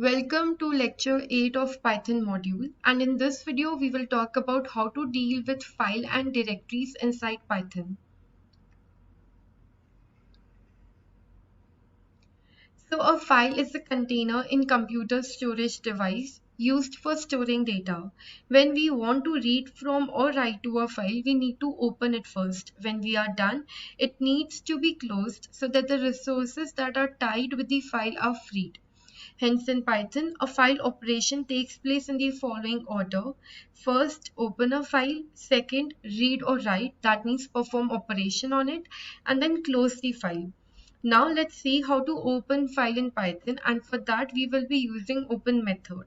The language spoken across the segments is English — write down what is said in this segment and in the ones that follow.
Welcome to lecture 8 of Python module, and in this video we will talk about how to deal with file and directories inside Python. So a file is a container in computer storage device used for storing data. When we want to read from or write to a file, we need to open it first. When we are done, it needs to be closed so that the resources that are tied with the file are freed. Hence, in Python, a file operation takes place in the following order. First, open a file. Second, read or write. That means perform operation on it. And then close the file. Now, let's see how to open file in Python. And for that, we will be using open method.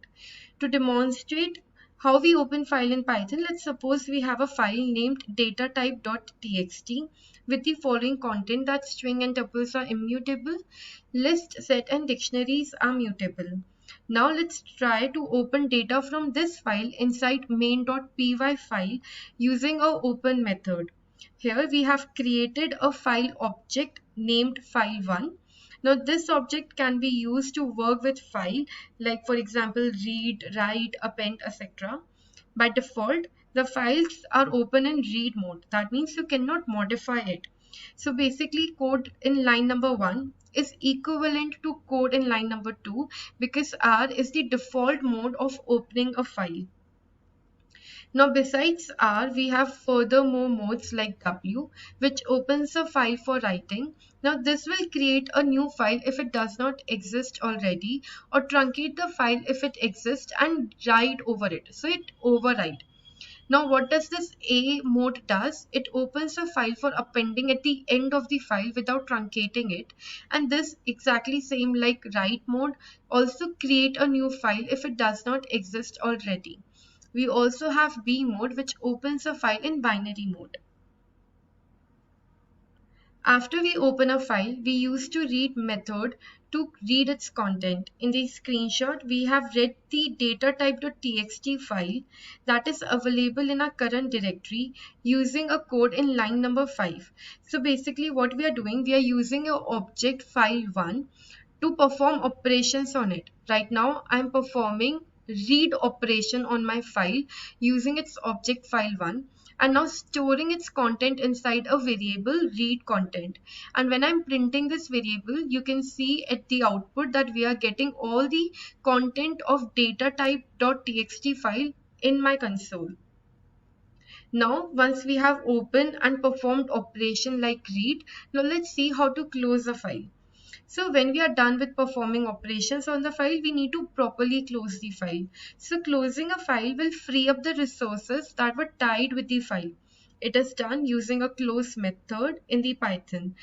To demonstrate how we open file in Python, let's suppose we have a file named datatype.txt with the following content: that string and tuples are immutable, list, set and dictionaries are mutable. Now let's try to open data from this file inside main.py file using our open method. Here we have created a file object named file1. Now this object can be used to work with file, like for example read, write, append, etc. By default, the files are open in read mode. That means you cannot modify it. So basically code in line number 1 is equivalent to code in line number 2 because R is the default mode of opening a file. Now besides R, we have furthermore modes like W, which opens a file for writing. Now this will create a new file if it does not exist already, or truncate the file if it exists and write over it. So it overwrite. Now what does this A mode does? It opens a file for appending at the end of the file without truncating it. And this exactly same like write mode also create a new file if it does not exist already. We also have B mode, which opens a file in binary mode. After we open a file, we use to read method to read its content. In the screenshot, we have read the datatype.txt file that is available in our current directory using a code in line number 5. So basically what we are doing, we are using an object file1 to perform operations on it. Right now, I am performing read operation on my file using its object file1 and now storing its content inside a variable read content. And when I'm printing this variable, you can see at the output that we are getting all the content of datatype.txt file in my console. Now once we have opened and performed operation like read, now let's see how to close a file. So when we are done with performing operations on the file, we need to properly close the file. So closing a file will free up the resources that were tied with the file. It is done using a close method in the Python.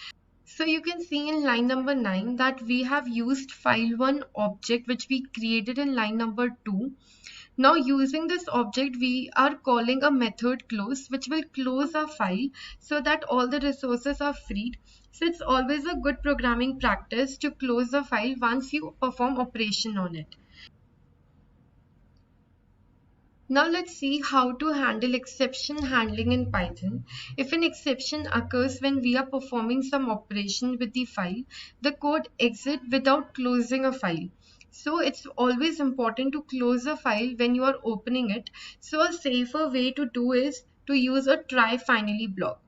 So you can see in line number 9 that we have used file1 object which we created in line number 2. Now using this object, we are calling a method close which will close our file so that all the resources are freed. So it's always a good programming practice to close the file once you perform operation on it. Now let's see how to handle exception handling in Python. If an exception occurs when we are performing some operation with the file, the code exits without closing a file. So it's always important to close a file when you are opening it. So a safer way to do is to use a try finally block.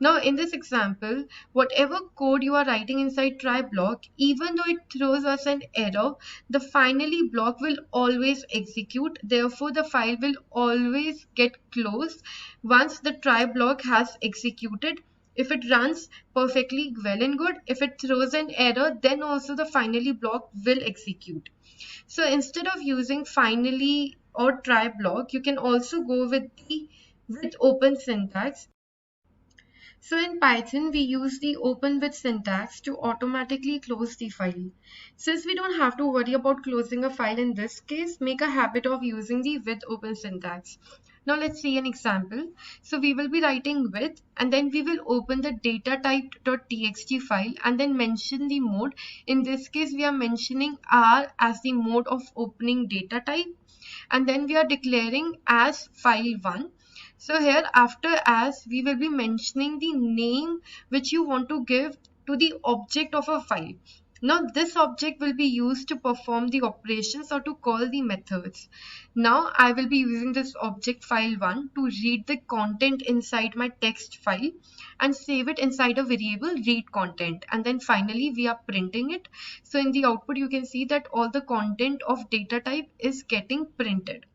Now in this example, whatever code you are writing inside try block, even though it throws us an error, the finally block will always execute. Therefore, the file will always get closed once the try block has executed. If it runs perfectly well and good, if it throws an error, then also the finally block will execute. So instead of using finally or try block, you can also go with open syntax. So in Python, we use the open with syntax to automatically close the file. Since we don't have to worry about closing a file in this case, make a habit of using the with open syntax. Now let's see an example. So we will be writing with and then we will open the datatype.txt file and then mention the mode. In this case, we are mentioning R as the mode of opening data type and then we are declaring as file1. So here after as we will be mentioning the name which you want to give to the object of a file. Now this object will be used to perform the operations or to call the methods. Now I will be using this object file1 to read the content inside my text file and save it inside a variable read content, and then finally we are printing it. So in the output you can see that all the content of data type is getting printed.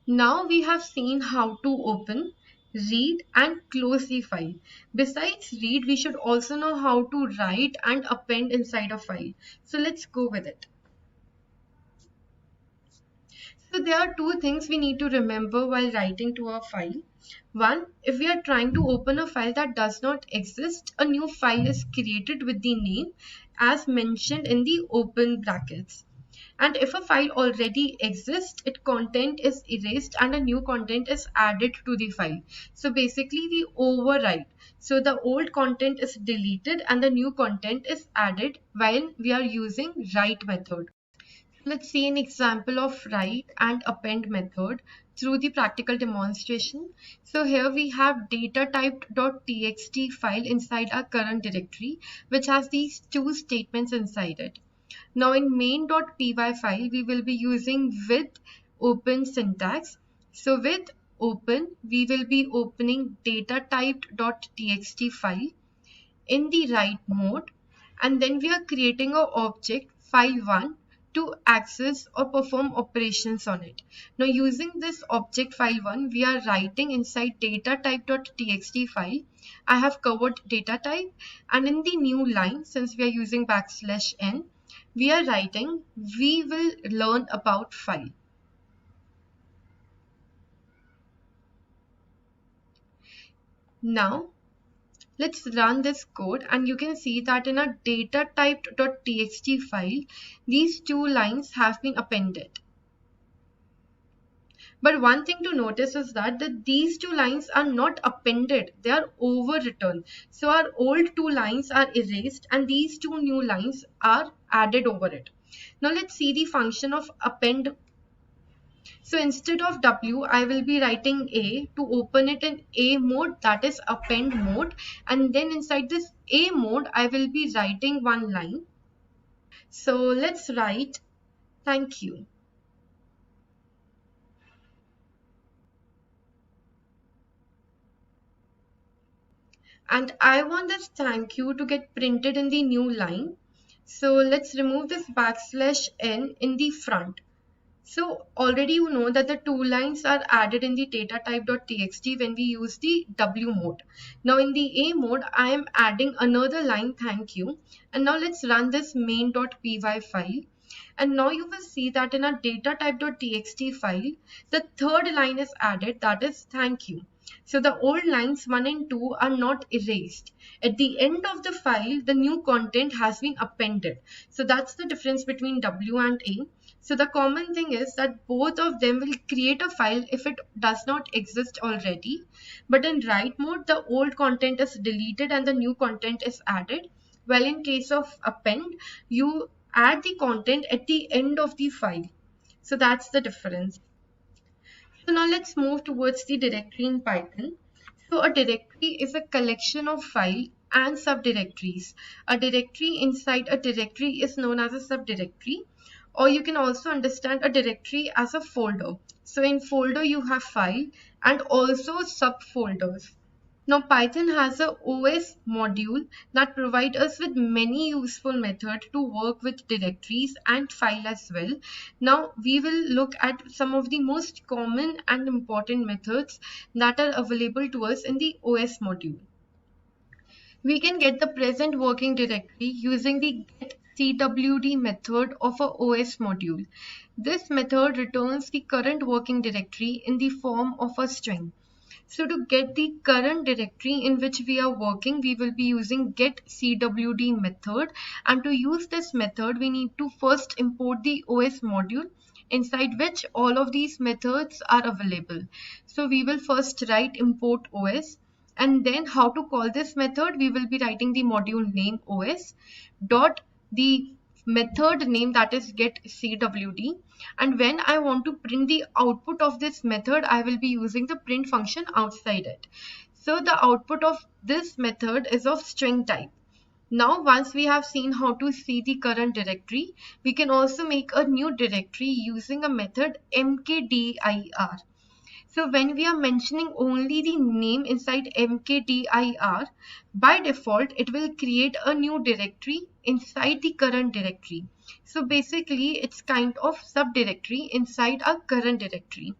Now we have seen how to open, read and close the file. Besides read, we should also know how to write and append inside a file. So let's go with it. So there are two things we need to remember while writing to a file. One, if we are trying to open a file that does not exist, a new file is created with the name as mentioned in the open brackets. And if a file already exists, its content is erased and a new content is added to the file. So basically we overwrite. So the old content is deleted and the new content is added while we are using write method. Let's see an example of write and append method through the practical demonstration. So here we have datatyped.txt file inside our current directory, which has these two statements inside it. Now in main.py file, we will be using with open syntax. So with open, we will be opening datatyped.txt file in the write mode, and then we are creating an object file1 to access or perform operations on it. Now using this object file1, we are writing inside datatype.txt file. I have covered data type, and in the new line, since we are using \n, we are writing we will learn about file. Now let's run this code, and you can see that in a datatyped.txt file, these two lines have been appended. But one thing to notice is that these two lines are not appended, they are overwritten. So our old two lines are erased and these two new lines are added over it. Now let's see the function of append. So instead of W, I will be writing A to open it in A mode, that is append mode. And then inside this A mode, I will be writing one line. So let's write thank you. And I want this thank you to get printed in the new line. So let's remove this \n in the front. So already you know that the two lines are added in the datatype.txt when we use the W mode. Now in the A mode, I am adding another line thank you. And now let's run this main.py file. And now you will see that in our datatype.txt file, the third line is added, that is thank you. So the old lines 1 and 2 are not erased. At the end of the file, the new content has been appended. So that's the difference between W and A. So the common thing is that both of them will create a file if it does not exist already. But in write mode, the old content is deleted and the new content is added. Well, in case of append, you add the content at the end of the file. So that's the difference. So now let's move towards the directory in Python. So a directory is a collection of file and subdirectories. A directory inside a directory is known as a subdirectory, or you can also understand a directory as a folder. So in folder you have file and also subfolders. Now Python has a OS module that provides us with many useful methods to work with directories and file as well. Now we will look at some of the most common and important methods that are available to us in the OS module. We can get the present working directory using the getCwd method of a OS module. This method returns the current working directory in the form of a string. So to get the current directory in which we are working, we will be using getCwd method. And to use this method, we need to first import the OS module inside which all of these methods are available. So we will first write import OS, and then how to call this method, we will be writing the module name OS dot the method name, that is getCwd, and when I want to print the output of this method, I will be using the print function outside it. So the output of this method is of string type. Now, once we have seen how to see the current directory, we can also make a new directory using a method mkdir. So when we are mentioning only the name inside mkdir, by default, it will create a new directory inside the current directory. So basically, it's kind of subdirectory inside our current directory.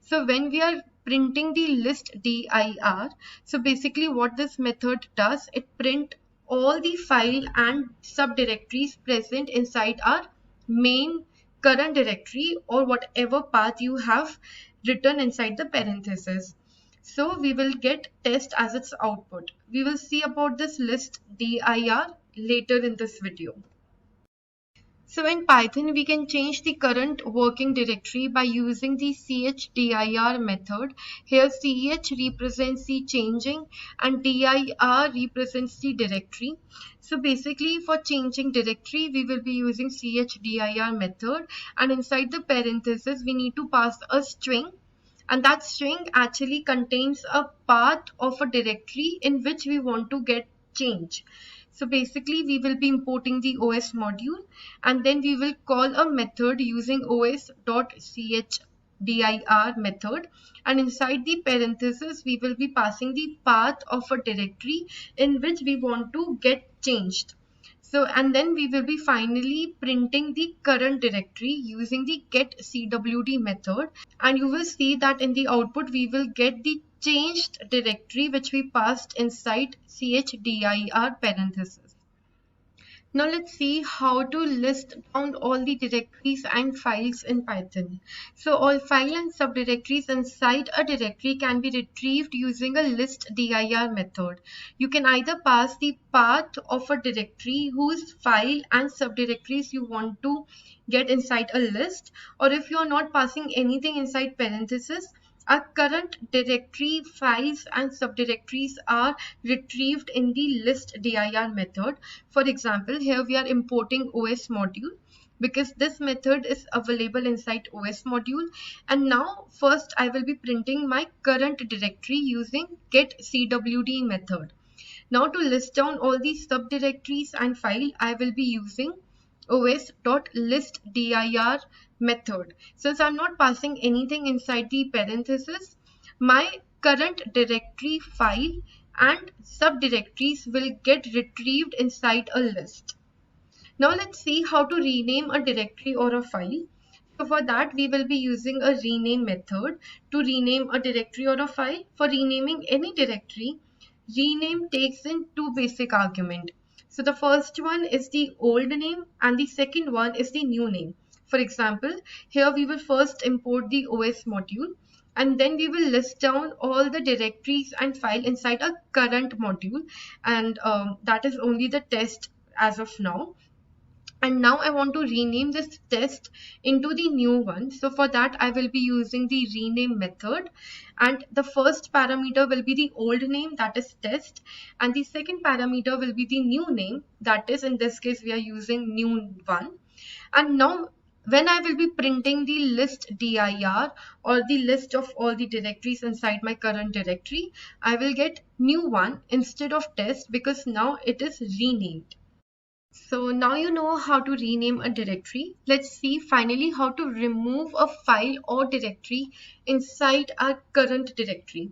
So when we are printing the list dir, so basically what this method does, it print all the file and subdirectories present inside our main current directory or whatever path you have written inside the parenthesis. So we will get test as its output. We will see about this list dir later in this video. So in Python, we can change the current working directory by using the chdir method. Here ch represents the changing and dir represents the directory. So basically for changing directory, we will be using chdir method, and inside the parenthesis, we need to pass a string, and that string actually contains a path of a directory in which we want to get change. So basically we will be importing the OS module, and then we will call a method using os.chdir method, and inside the parenthesis we will be passing the path of a directory in which we want to get changed. So, and then we will be finally printing the current directory using the getCwd method, and you will see that in the output we will get the changed directory which we passed inside chdir parenthesis. Now let's see how to list down all the directories and files in Python. So all file and subdirectories inside a directory can be retrieved using a list dir method. You can either pass the path of a directory whose file and subdirectories you want to get inside a list, or if you are not passing anything inside parentheses, our current directory files and subdirectories are retrieved in the list dir method. For example, here we are importing OS module because this method is available inside OS module. And now first I will be printing my current directory using getCwd method. Now to list down all the subdirectories and file, I will be using os.listdir method. Since I'm not passing anything inside the parenthesis, my current directory file and subdirectories will get retrieved inside a list. Now let's see how to rename a directory or a file. So for that we will be using a rename method to rename a directory or a file. For renaming any directory, rename takes in two basic arguments. So the first one is the old name and the second one is the new name. For example, here we will first import the OS module, and then we will list down all the directories and file inside a current module, and that is only the test as of now. And now I want to rename this test into the new one. So for that I will be using the rename method, and the first parameter will be the old name, that is test, and the second parameter will be the new name, that is in this case we are using new one. And now when I will be printing the list dir or the list of all the directories inside my current directory, I will get new one instead of test because now it is renamed. So now you know how to rename a directory. Let's see finally how to remove a file or directory inside our current directory.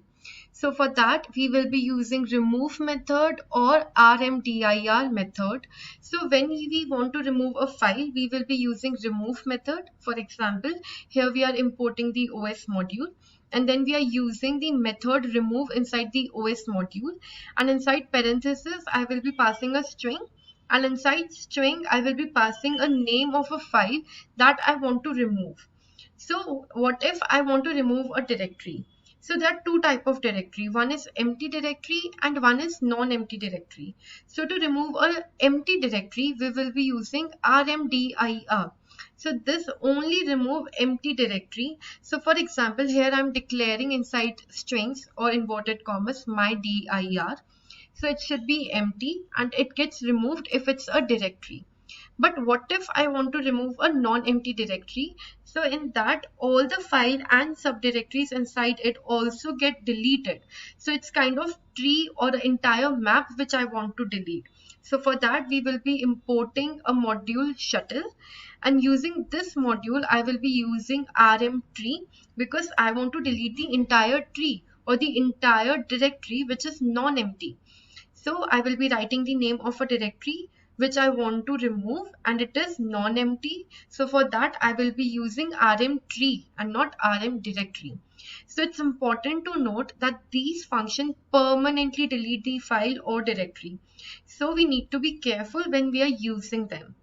So for that we will be using remove method or rmdir method. So when we want to remove a file, we will be using remove method. For example, here we are importing the OS module, and then we are using the method remove inside the OS module, and inside parentheses I will be passing a string, and inside string I will be passing a name of a file that I want to remove. So what if I want to remove a directory? So there are two types of directory. One is empty directory and one is non-empty directory. So to remove an empty directory, we will be using rmdir. So this only remove empty directory. So for example, here I am declaring inside strings or inverted commas my dir. So it should be empty and it gets removed if it's a directory. But what if I want to remove a non-empty directory? So in that, all the file and subdirectories inside it also get deleted. So it's kind of tree or the entire map which I want to delete. So for that, we will be importing a module shuttle, and using this module, I will be using rm tree because I want to delete the entire tree or the entire directory which is non-empty. So I will be writing the name of a directory which I want to remove and it is non-empty. So for that I will be using rm tree and not rm directory. So it's important to note that these functions permanently delete the file or directory. So we need to be careful when we are using them.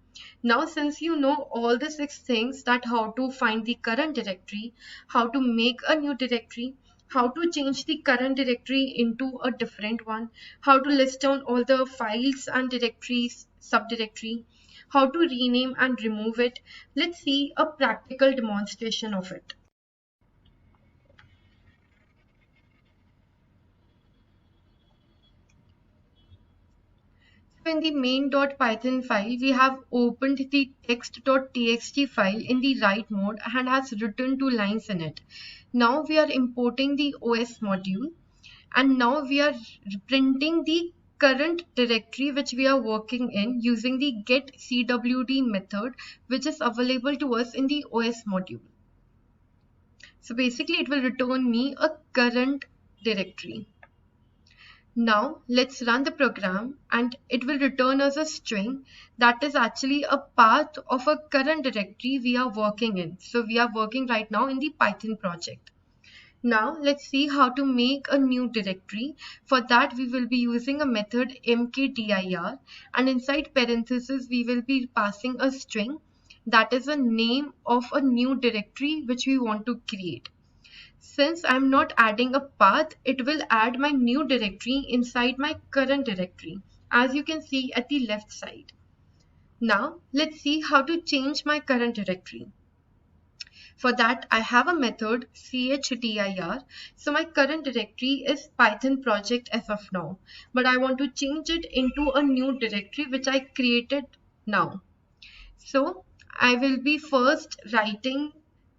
Now, since you know all the 6 things, that how to find the current directory, how to make a new directory, how to change the current directory into a different one, how to list down all the files and directories, subdirectory, how to rename and remove it, let's see a practical demonstration of it. So in the main.python file, we have opened the text.txt file in the write mode and has written 2 lines in it. Now we are importing the OS module, and now we are printing the current directory which we are working in using the getCwd method which is available to us in the OS module. So basically it will return me a current directory. Now let's run the program and it will return us a string that is actually a path of a current directory we are working in. So we are working right now in the Python project. Now let's see how to make a new directory. For that we will be using a method mkdir, and inside parentheses we will be passing a string that is a name of a new directory which we want to create. Since I'm not adding a path, it will add my new directory inside my current directory, as you can see at the left side. Now let's see how to change my current directory. For that, I have a method 𝐂𝐻dir. So my current directory is Python project as of now, but I want to change it into a new directory which I created now. So I will be first writing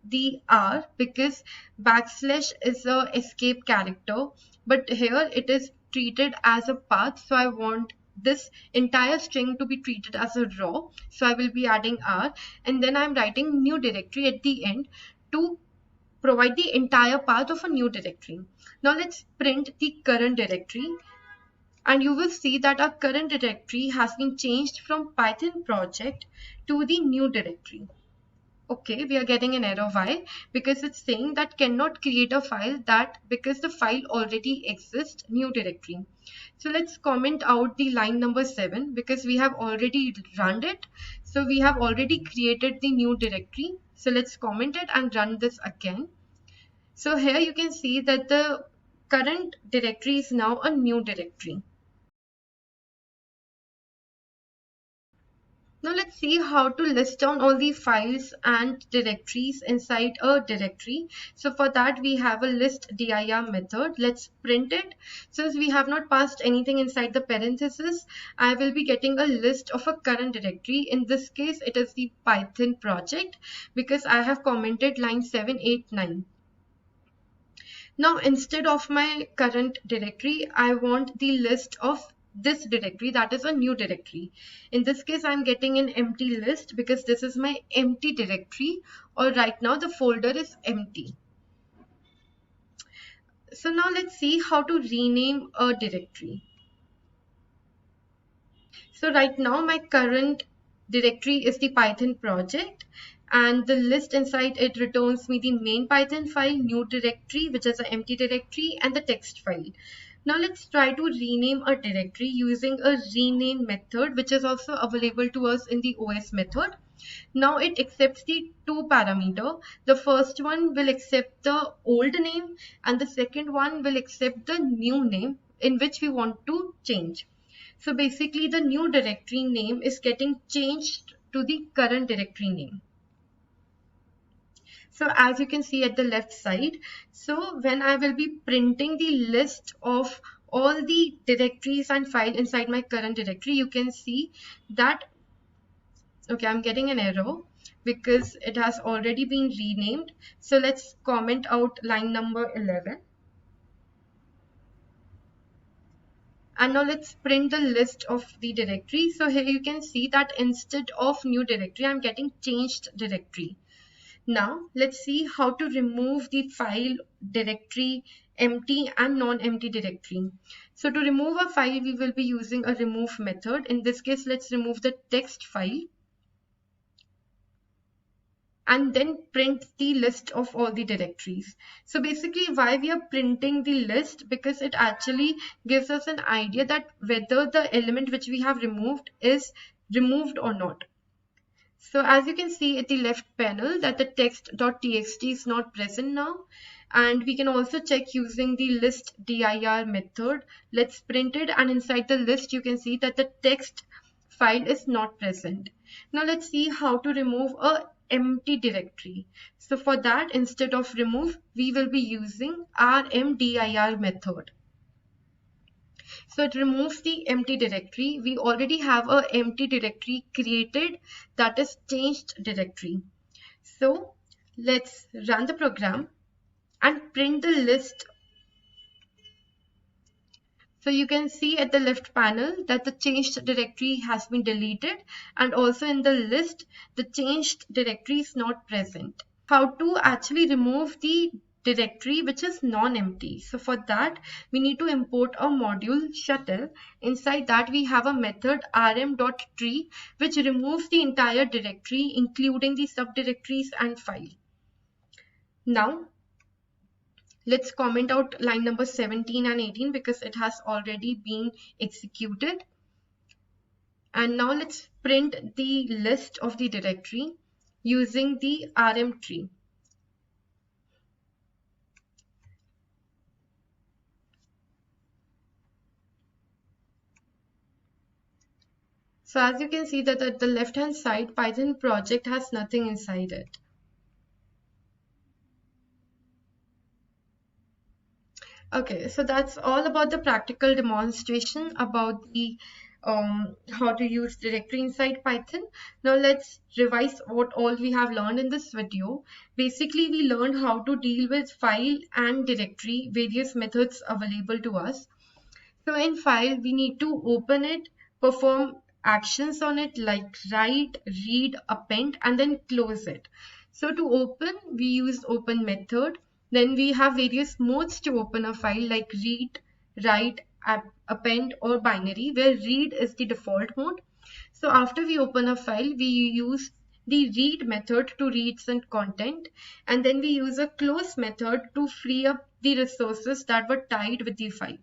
the R because backslash is a escape character, but here it is treated as a path. So I want this entire string to be treated as a raw. So I will be adding R, and then I'm writing new directory at the end to provide the entire path of a new directory. Now let's print the current directory, and you will see that our current directory has been changed from Python project to the new directory. Okay, we are getting an error. Why? Because it's saying that cannot create a file that because the file already exists, new directory. So let's comment out the line number 7 because we have already run it. So we have already created the new directory. So let's comment it and run this again. So here you can see that the current directory is now a new directory. Now let's see how to list down all the files and directories inside a directory. So for that we have a list dir method. Let's print it. Since we have not passed anything inside the parentheses, I will be getting a list of a current directory. In this case it is the Python project because I have commented line 7, 8, 9. Now instead of my current directory, I want the list of this directory, that is a new directory. In this case, I'm getting an empty list because this is my empty directory, or right now the folder is empty. So now let's see how to rename a directory. So right now my current directory is the Python project, and the list inside it returns me the main Python file, new directory, which is an empty directory, and the text file. Now let's try to rename a directory using a rename method, which is also available to us in the OS method. Now it accepts the 2 parameters. The first one will accept the old name and the second one will accept the new name in which we want to change. So basically the new directory name is getting changed to the current directory name. So as you can see at the left side, so when I will be printing the list of all the directories and file inside my current directory, you can see that, okay, I'm getting an error because it has already been renamed. So let's comment out line number 11. And now let's print the list of the directory. So here you can see that instead of new directory, I'm getting changed directory. Now let's see how to remove the file, directory, empty and non-empty directory. So to remove a file, we will be using a remove method. In this case, let's remove the text file and then print the list of all the directories. So basically why we are printing the list, because it actually gives us an idea that whether the element which we have removed is removed or not. So as you can see at the left panel that the text.txt is not present now, and we can also check using the list dir method. Let's print it, and inside the list you can see that the text file is not present. Now let's see how to remove a empty directory. So for that, instead of remove, we will be using rmdir method. So it removes the empty directory. We already have an empty directory created, that is changed directory. So let's run the program and print the list. So you can see at the left panel that the changed directory has been deleted, and also in the list the changed directory is not present. How to actually remove the directory which is non-empty? So for that we need to import a module shuttle. Inside that we have a method rm.tree which removes the entire directory including the subdirectories and file. Now let's comment out line number 17 and 18 because it has already been executed. And now let's print the list of the directory using the rm tree. So as you can see that at the left hand side, Python project has nothing inside it. Okay, so that's all about the practical demonstration about the how to use directory inside Python. Now let's revise what all we have learned in this video. Basically, we learned how to deal with file and directory, various methods available to us. So in file, we need to open it, perform actions on it like write, read, append, and then close it. So to open, we use open method. Then we have various modes to open a file like read, write, append, or binary, where read is the default mode. So after we open a file, we use the read method to read some content, and then we use a close method to free up the resources that were tied with the file.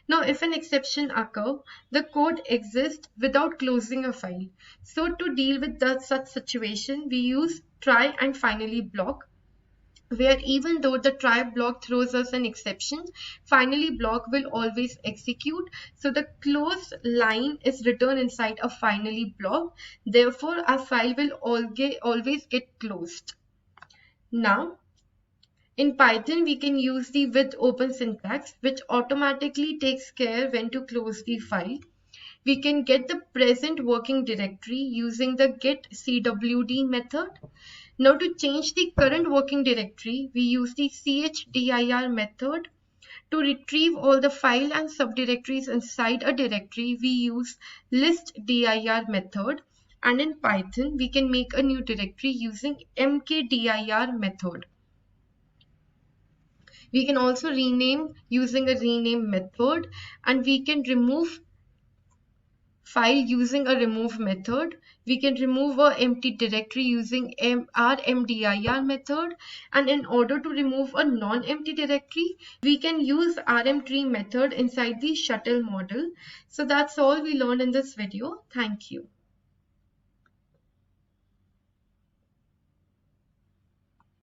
Now, if an exception occurs, the code exists without closing a file. So to deal with such situation, we use try and finally block, where even though the try block throws us an exception, finally block will always execute. So the closed line is written inside a finally block. Therefore, our file will always get closed. Now, in Python, we can use the with open syntax, which automatically takes care when to close the file. We can get the present working directory using the get cwd method. Now to change the current working directory, we use the chdir method. To retrieve all the file and subdirectories inside a directory, we use listdir method. And in Python, we can make a new directory using mkdir method. We can also rename using a rename method, and we can remove file using a remove method. We can remove an empty directory using rmdir method, and in order to remove a non-empty directory, we can use rmtree method inside the shuttle model. So that's all we learned in this video. Thank you.